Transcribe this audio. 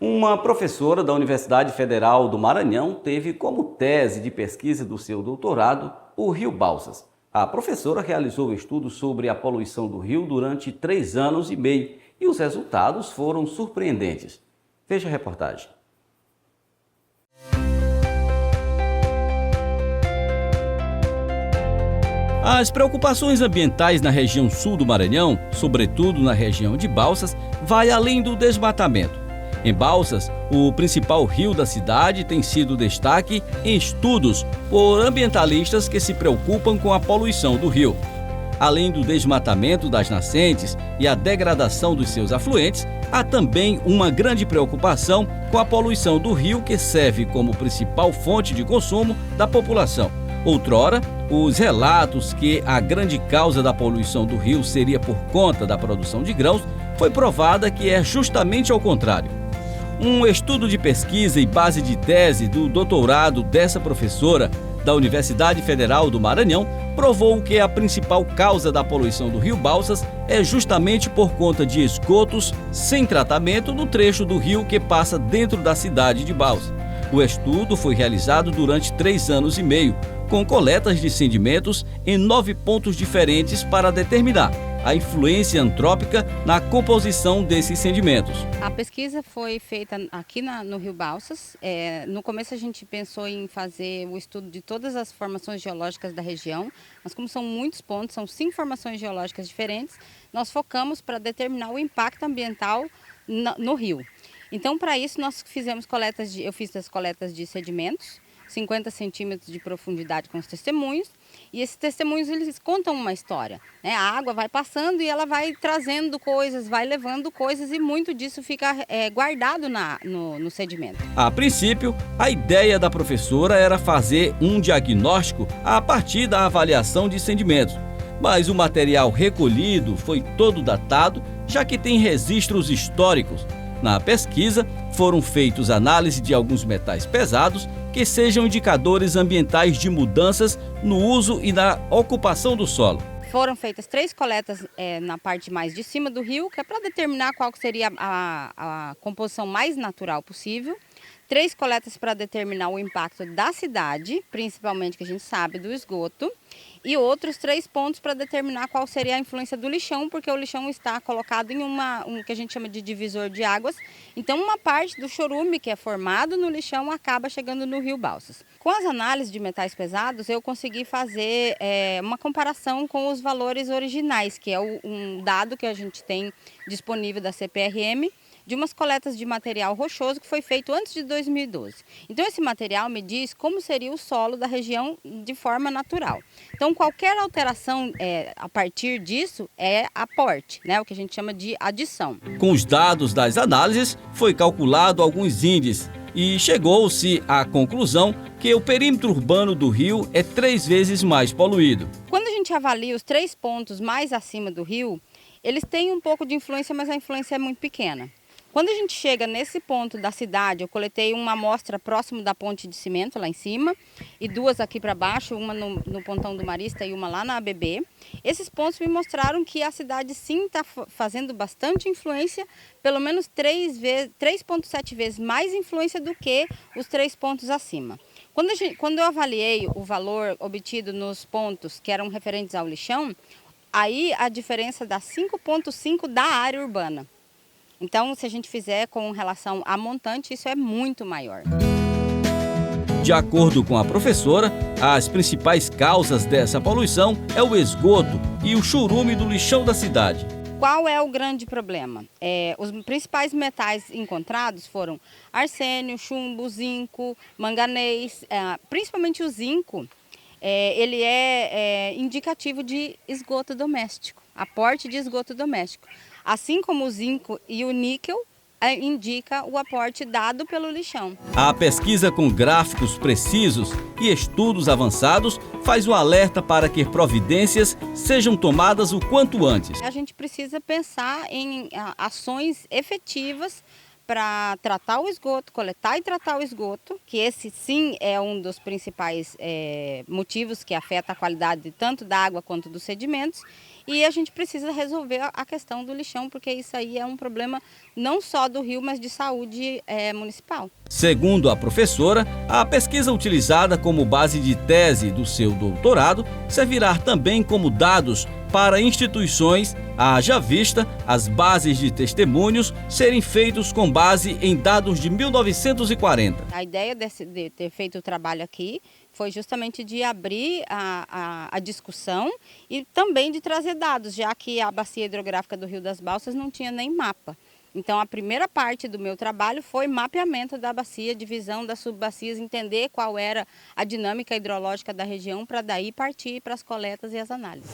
Uma professora da Universidade Federal do Maranhão teve como tese de pesquisa do seu doutorado o Rio Balsas. A professora realizou um estudo sobre a poluição do rio durante 3 anos e meio e os resultados foram surpreendentes. Veja a reportagem. As preocupações ambientais na região sul do Maranhão, sobretudo na região de Balsas, vai além do desmatamento. Em Balsas, o principal rio da cidade tem sido destaque em estudos por ambientalistas que se preocupam com a poluição do rio. Além do desmatamento das nascentes e a degradação dos seus afluentes, há também uma grande preocupação com a poluição do rio, que serve como principal fonte de consumo da população. Outrora, os relatos que a grande causa da poluição do rio seria por conta da produção de grãos foi provada que é justamente ao contrário. Um estudo de pesquisa e base de tese do doutorado dessa professora da Universidade Federal do Maranhão provou que a principal causa da poluição do rio Balsas é justamente por conta de esgotos sem tratamento no trecho do rio que passa dentro da cidade de Balsas. O estudo foi realizado durante 3 anos e meio, com coletas de sedimentos em 9 pontos diferentes para determinar a influência antrópica na composição desses sedimentos. A pesquisa foi feita aqui no Rio Balsas. No começo a gente pensou em fazer o estudo de todas as formações geológicas da região, mas como são muitos pontos, são 5 formações geológicas diferentes, nós focamos para determinar o impacto ambiental no rio. Então, para isso, nós fizemos eu fiz as coletas de sedimentos, 50 centímetros de profundidade com os testemunhos, e esses testemunhos eles contam uma história, né? A água vai passando e ela vai trazendo coisas, vai levando coisas, e muito disso fica guardado no sedimento. A princípio, a ideia da professora era fazer um diagnóstico a partir da avaliação de sedimentos, mas o material recolhido foi todo datado, já que tem registros históricos. Na pesquisa, foram feitos análise de alguns metais pesados que sejam indicadores ambientais de mudanças no uso e na ocupação do solo. Foram feitas 3 coletas na parte mais de cima do rio, que é para determinar qual seria a composição mais natural possível. 3 coletas para determinar o impacto da cidade, principalmente que a gente sabe do esgoto, e outros 3 pontos para determinar qual seria a influência do lixão, porque o lixão está colocado em um que a gente chama de divisor de águas. Então, uma parte do chorume que é formado no lixão acaba chegando no Rio Balsas. Com as análises de metais pesados, eu consegui fazer uma comparação com os valores originais, que é um dado que a gente tem disponível da CPRM, de umas coletas de material rochoso que foi feito antes de 2012. Então, esse material me diz como seria o solo da região de forma natural. Então, qualquer alteração a partir disso é aporte, né? O que a gente chama de adição. Com os dados das análises, foi calculado alguns índices e chegou-se à conclusão que o perímetro urbano do rio é 3 vezes mais poluído. Quando a gente avalia os 3 pontos mais acima do rio, eles têm um pouco de influência, mas a influência é muito pequena. Quando a gente chega nesse ponto da cidade, eu coletei uma amostra próximo da ponte de cimento, lá em cima, e 2 aqui para baixo, uma no Pontão do Marista e uma lá na ABB. Esses pontos me mostraram que a cidade sim está fazendo bastante influência, pelo menos 3,7 vezes mais influência do que os 3 pontos acima. Quando eu avaliei o valor obtido nos pontos que eram referentes ao lixão, aí a diferença dá 5,5 da área urbana. Então, se a gente fizer com relação a montante, isso é muito maior. De acordo com a professora, as principais causas dessa poluição é o esgoto e o chorume do lixão da cidade. Qual é o grande problema? Os principais metais encontrados foram arsênio, chumbo, zinco, manganês, principalmente o zinco. Ele é indicativo de esgoto doméstico, aporte de esgoto doméstico. Assim como o zinco e o níquel indica o aporte dado pelo lixão. A pesquisa com gráficos precisos e estudos avançados faz o alerta para que providências sejam tomadas o quanto antes. A gente precisa pensar em ações efetivas para tratar o esgoto, coletar e tratar o esgoto, que esse sim é um dos principais motivos que afeta a qualidade tanto da água quanto dos sedimentos, e a gente precisa resolver a questão do lixão, porque isso aí é um problema não só do rio, mas de saúde municipal. Segundo a professora, a pesquisa utilizada como base de tese do seu doutorado servirá também como dados para instituições, haja vista as bases de testemunhos serem feitos com base em dados de 1940. A ideia de ter feito o trabalho aqui foi justamente de abrir a discussão e também de trazer dados, já que a bacia hidrográfica do Rio das Balsas não tinha nem mapa. Então, a primeira parte do meu trabalho foi mapeamento da bacia, divisão das subbacias, entender qual era a dinâmica hidrológica da região, para daí partir para as coletas e as análises.